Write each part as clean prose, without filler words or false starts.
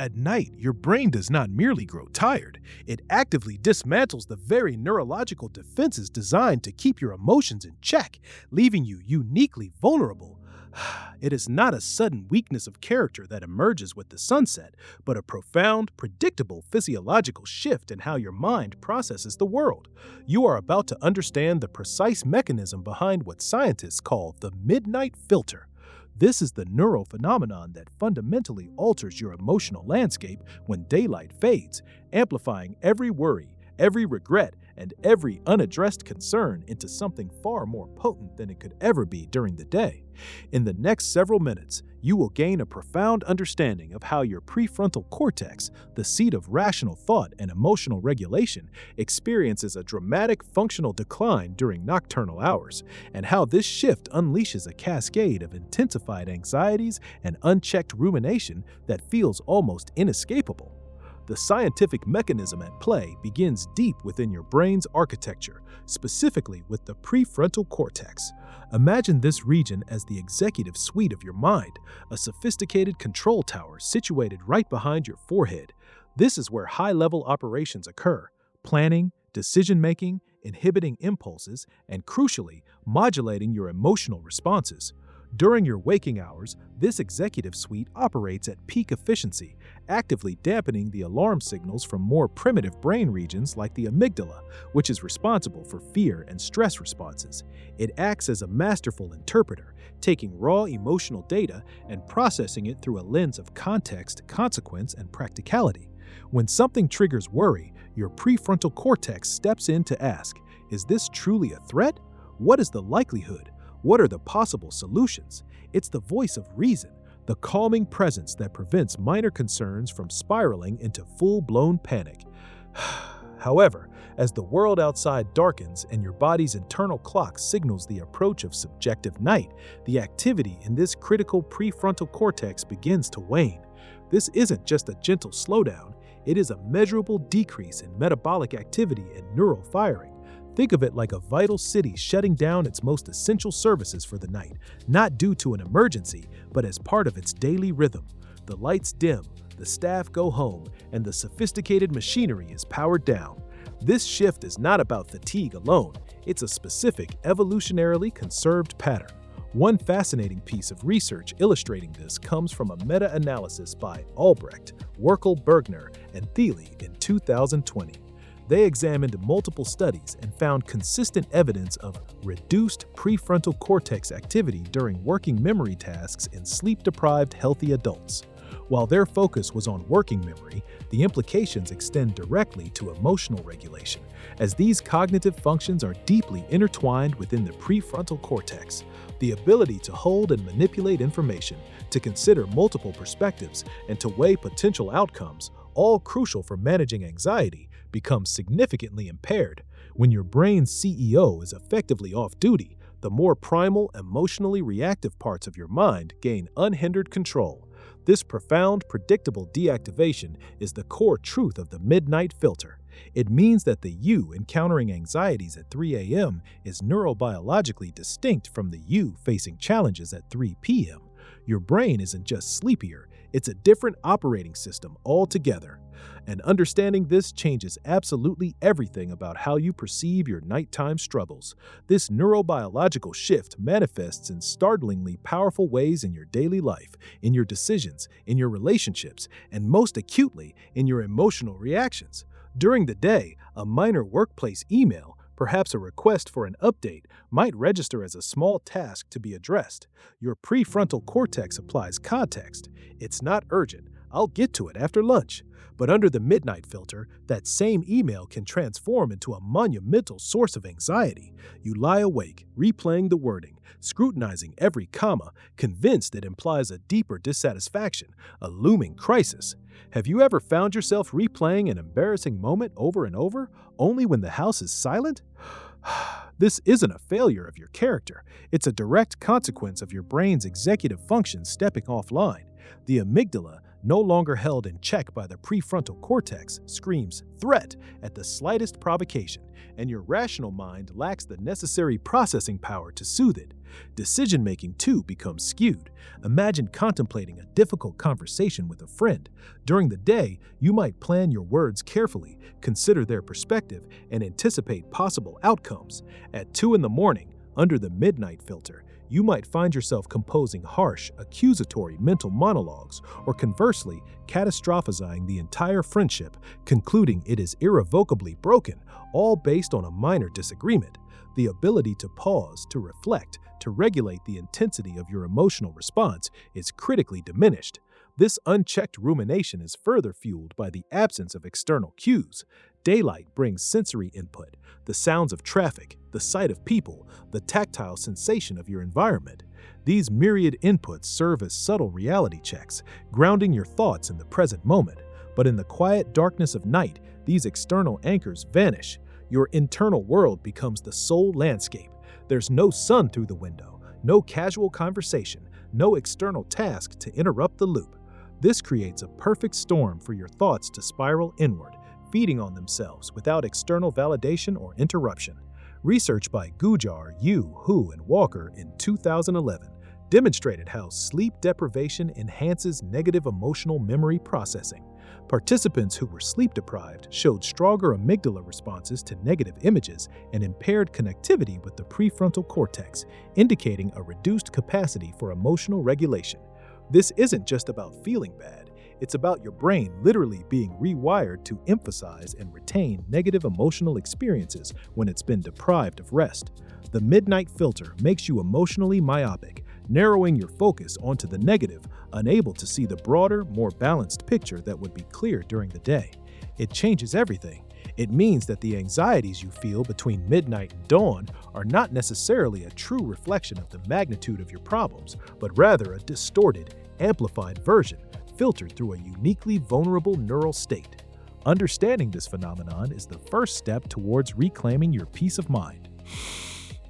At night, your brain does not merely grow tired, it actively dismantles the very neurological defenses designed to keep your emotions in check, leaving you uniquely vulnerable. It is not a sudden weakness of character that emerges with the sunset, but a profound, predictable physiological shift in how your mind processes the world. You are about to understand the precise mechanism behind what scientists call the midnight filter. This is the neural phenomenon that fundamentally alters your emotional landscape when daylight fades, amplifying every worry, every regret, and every unaddressed concern into something far more potent than it could ever be during the day. In the next several minutes, you will gain a profound understanding of how your prefrontal cortex, the seat of rational thought and emotional regulation, experiences a dramatic functional decline during nocturnal hours, and how this shift unleashes a cascade of intensified anxieties and unchecked rumination that feels almost inescapable. The scientific mechanism at play begins deep within your brain's architecture, specifically with the prefrontal cortex. Imagine this region as the executive suite of your mind, a sophisticated control tower situated right behind your forehead. This is where high-level operations occur: planning, decision-making, inhibiting impulses, and crucially, modulating your emotional responses. During your waking hours, this executive suite operates at peak efficiency, actively dampening the alarm signals from more primitive brain regions like the amygdala, which is responsible for fear and stress responses. It acts as a masterful interpreter, taking raw emotional data and processing it through a lens of context, consequence, and practicality. When something triggers worry, your prefrontal cortex steps in to ask, is this truly a threat? What is the likelihood? What are the possible solutions? It's the voice of reason, the calming presence that prevents minor concerns from spiraling into full-blown panic. However, as the world outside darkens and your body's internal clock signals the approach of subjective night, the activity in this critical prefrontal cortex begins to wane. This isn't just a gentle slowdown, it is a measurable decrease in metabolic activity and neural firing. Think of it like a vital city shutting down its most essential services for the night, not due to an emergency, but as part of its daily rhythm. The lights dim, the staff go home, and the sophisticated machinery is powered down. This shift is not about fatigue alone, it's a specific, evolutionarily conserved pattern. One fascinating piece of research illustrating this comes from a meta-analysis by Albrecht, Werkel Bergner, and Thiele in 2020. They examined multiple studies and found consistent evidence of reduced prefrontal cortex activity during working memory tasks in sleep-deprived healthy adults. While their focus was on working memory, the implications extend directly to emotional regulation, as these cognitive functions are deeply intertwined within the prefrontal cortex. The ability to hold and manipulate information, to consider multiple perspectives, and to weigh potential outcomes, all crucial for managing anxiety, becomes significantly impaired. When your brain's CEO is effectively off duty, the more primal, emotionally reactive parts of your mind gain unhindered control. This profound, predictable deactivation is the core truth of the midnight filter. It means that the you encountering anxieties at 3 a.m. is neurobiologically distinct from the you facing challenges at 3 p.m. Your brain isn't just sleepier, it's a different operating system altogether. And understanding this changes absolutely everything about how you perceive your nighttime struggles. This neurobiological shift manifests in startlingly powerful ways in your daily life, in your decisions, in your relationships, and most acutely, in your emotional reactions. During the day, a minor workplace email, perhaps a request for an update, might register as a small task to be addressed. Your prefrontal cortex applies context. It's not urgent. I'll get to it after lunch. But under the midnight filter, that same email can transform into a monumental source of anxiety. You lie awake, replaying the wording, scrutinizing every comma, convinced it implies a deeper dissatisfaction, a looming crisis. Have you ever found yourself replaying an embarrassing moment over and over, only when the house is silent? This isn't a failure of your character. It's a direct consequence of your brain's executive function stepping offline. The amygdala, no longer held in check by the prefrontal cortex, screams threat at the slightest provocation, and your rational mind lacks the necessary processing power to soothe it. Decision-making, too, becomes skewed. Imagine contemplating a difficult conversation with a friend. During the day, you might plan your words carefully, consider their perspective, and anticipate possible outcomes. At 2 in the morning, under the midnight filter, you might find yourself composing harsh, accusatory mental monologues, or conversely, catastrophizing the entire friendship, concluding it is irrevocably broken, all based on a minor disagreement. The ability to pause, to reflect, to regulate the intensity of your emotional response is critically diminished. This unchecked rumination is further fueled by the absence of external cues. Daylight brings sensory input, the sounds of traffic, the sight of people, the tactile sensation of your environment. These myriad inputs serve as subtle reality checks, grounding your thoughts in the present moment. But in the quiet darkness of night, these external anchors vanish. Your internal world becomes the sole landscape. There's no sun through the window, no casual conversation, no external task to interrupt the loop. This creates a perfect storm for your thoughts to spiral inward, feeding on themselves without external validation or interruption. Research by Gujar, Yu, Hu, and Walker in 2011 demonstrated how sleep deprivation enhances negative emotional memory processing. Participants who were sleep-deprived showed stronger amygdala responses to negative images and impaired connectivity with the prefrontal cortex, indicating a reduced capacity for emotional regulation. This isn't just about feeling bad. It's about your brain literally being rewired to emphasize and retain negative emotional experiences when it's been deprived of rest. The midnight filter makes you emotionally myopic, narrowing your focus onto the negative, unable to see the broader, more balanced picture that would be clear during the day. It changes everything. It means that the anxieties you feel between midnight and dawn are not necessarily a true reflection of the magnitude of your problems, but rather a distorted, amplified version, filtered through a uniquely vulnerable neural state. Understanding this phenomenon is the first step towards reclaiming your peace of mind.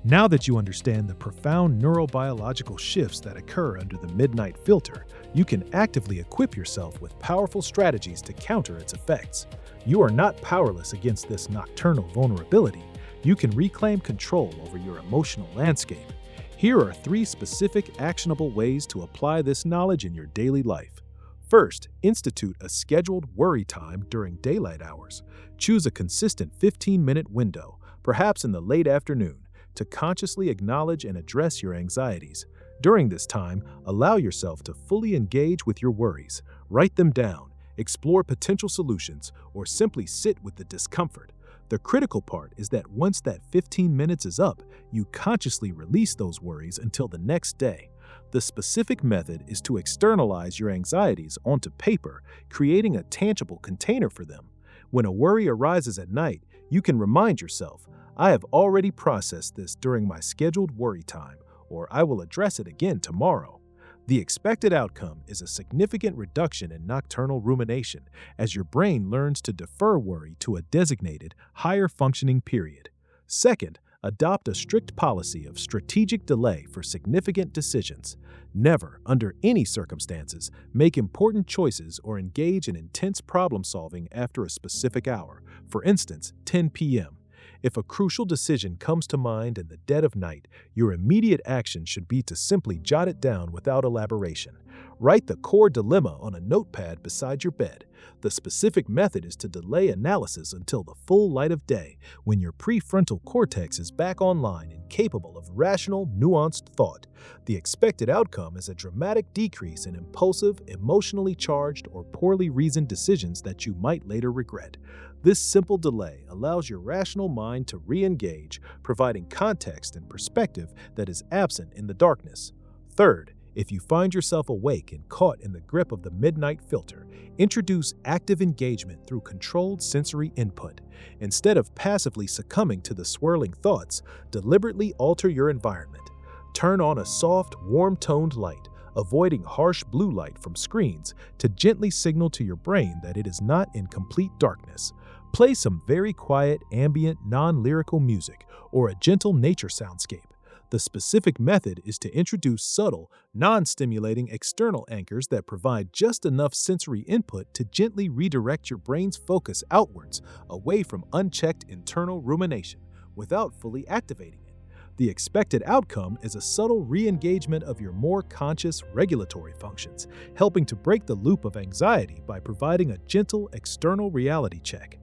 Now that you understand the profound neurobiological shifts that occur under the midnight filter, you can actively equip yourself with powerful strategies to counter its effects. You are not powerless against this nocturnal vulnerability. You can reclaim control over your emotional landscape. Here are 3 specific, actionable ways to apply this knowledge in your daily life. First, institute a scheduled worry time during daylight hours. Choose a consistent 15-minute window, perhaps in the late afternoon, to consciously acknowledge and address your anxieties. During this time, allow yourself to fully engage with your worries. Write them down, explore potential solutions, or simply sit with the discomfort. The critical part is that once that 15 minutes is up, you consciously release those worries until the next day. The specific method is to externalize your anxieties onto paper, creating a tangible container for them. When a worry arises at night, you can remind yourself, I have already processed this during my scheduled worry time, or I will address it again tomorrow. The expected outcome is a significant reduction in nocturnal rumination as your brain learns to defer worry to a designated, higher functioning period. Second, adopt a strict policy of strategic delay for significant decisions. Never, under any circumstances, make important choices or engage in intense problem-solving after a specific hour, for instance, 10 p.m. If a crucial decision comes to mind in the dead of night, your immediate action should be to simply jot it down without elaboration. Write the core dilemma on a notepad beside your bed. The specific method is to delay analysis until the full light of day, when your prefrontal cortex is back online and capable of rational, nuanced thought. The expected outcome is a dramatic decrease in impulsive, emotionally charged, or poorly reasoned decisions that you might later regret. This simple delay allows your rational mind to re-engage, providing context and perspective that is absent in the darkness. Third, if you find yourself awake and caught in the grip of the midnight filter, introduce active engagement through controlled sensory input. Instead of passively succumbing to the swirling thoughts, deliberately alter your environment. Turn on a soft, warm-toned light, avoiding harsh blue light from screens to gently signal to your brain that it is not in complete darkness. Play some very quiet, ambient, non-lyrical music or a gentle nature soundscape. The specific method is to introduce subtle, non-stimulating external anchors that provide just enough sensory input to gently redirect your brain's focus outwards, away from unchecked internal rumination, without fully activating it. The expected outcome is a subtle re-engagement of your more conscious regulatory functions, helping to break the loop of anxiety by providing a gentle external reality check.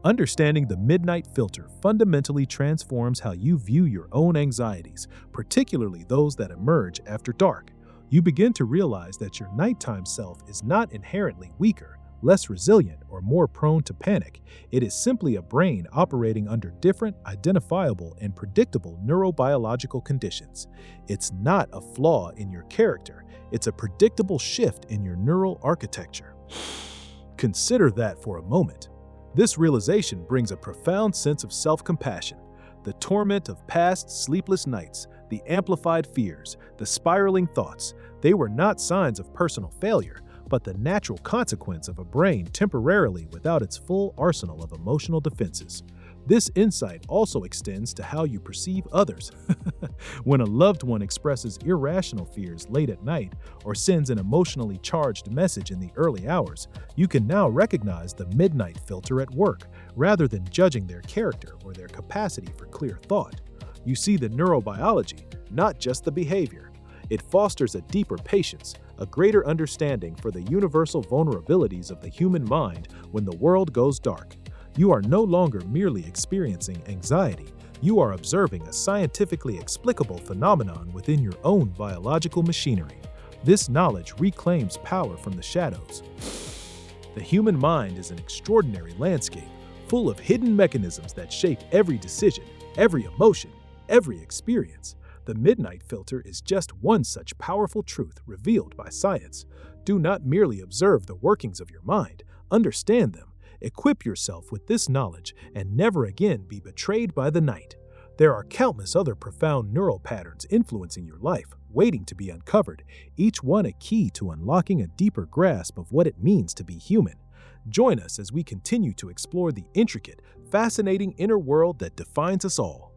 Understanding the midnight filter fundamentally transforms how you view your own anxieties, particularly those that emerge after dark. You begin to realize that your nighttime self is not inherently weaker, less resilient, or more prone to panic. It is simply a brain operating under different, identifiable, and predictable neurobiological conditions. It's not a flaw in your character, it's a predictable shift in your neural architecture. Consider that for a moment. This realization brings a profound sense of self-compassion. The torment of past sleepless nights, the amplified fears, the spiraling thoughts, they were not signs of personal failure, but the natural consequence of a brain temporarily without its full arsenal of emotional defenses. This insight also extends to how you perceive others. When a loved one expresses irrational fears late at night or sends an emotionally charged message in the early hours, you can now recognize the midnight filter at work, rather than judging their character or their capacity for clear thought. You see the neurobiology, not just the behavior. It fosters a deeper patience, a greater understanding for the universal vulnerabilities of the human mind when the world goes dark. You are no longer merely experiencing anxiety. You are observing a scientifically explicable phenomenon within your own biological machinery. This knowledge reclaims power from the shadows. The human mind is an extraordinary landscape, full of hidden mechanisms that shape every decision, every emotion, every experience. The midnight filter is just one such powerful truth revealed by science. Do not merely observe the workings of your mind, understand them. Equip yourself with this knowledge and never again be betrayed by the night. There are countless other profound neural patterns influencing your life, waiting to be uncovered, each one a key to unlocking a deeper grasp of what it means to be human. Join us as we continue to explore the intricate, fascinating inner world that defines us all.